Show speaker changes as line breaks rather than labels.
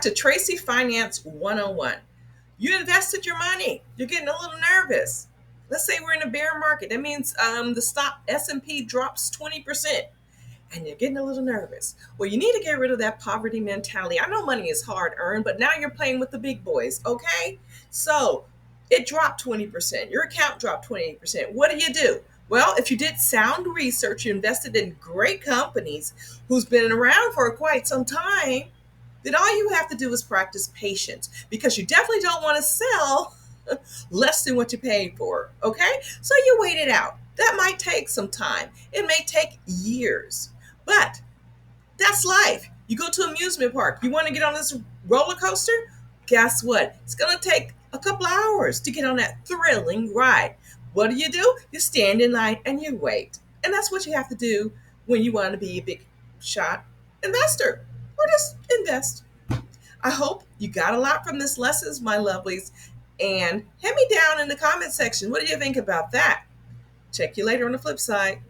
to Tracy Finance 101. You invested your money. You're getting a little nervous. Let's say we're in a bear market. That means the stock S&P drops 20%, and you're getting a little nervous. Well, you need to get rid of that poverty mentality. I know money is hard earned, but now you're playing with the big boys, okay? So it dropped 20%. Your account dropped 28%. What do? Well, if you did sound research, you invested in great companies who's been around for quite some time, then all you have to do is practice patience, because you definitely don't want to sell less than what you paid for. Okay? So you wait it out. That might take some time. It may take years. But that's life. You go to an amusement park, you want to get on this roller coaster? Guess what? It's going to take a couple hours to get on that thrilling ride. What do? You stand in line and you wait. And that's what you have to do when you want to be a big shot investor, or just invest. I hope you got a lot from this lesson, my lovelies. And hit me down in the comment section. What do you think about that? Check you later on the flip side.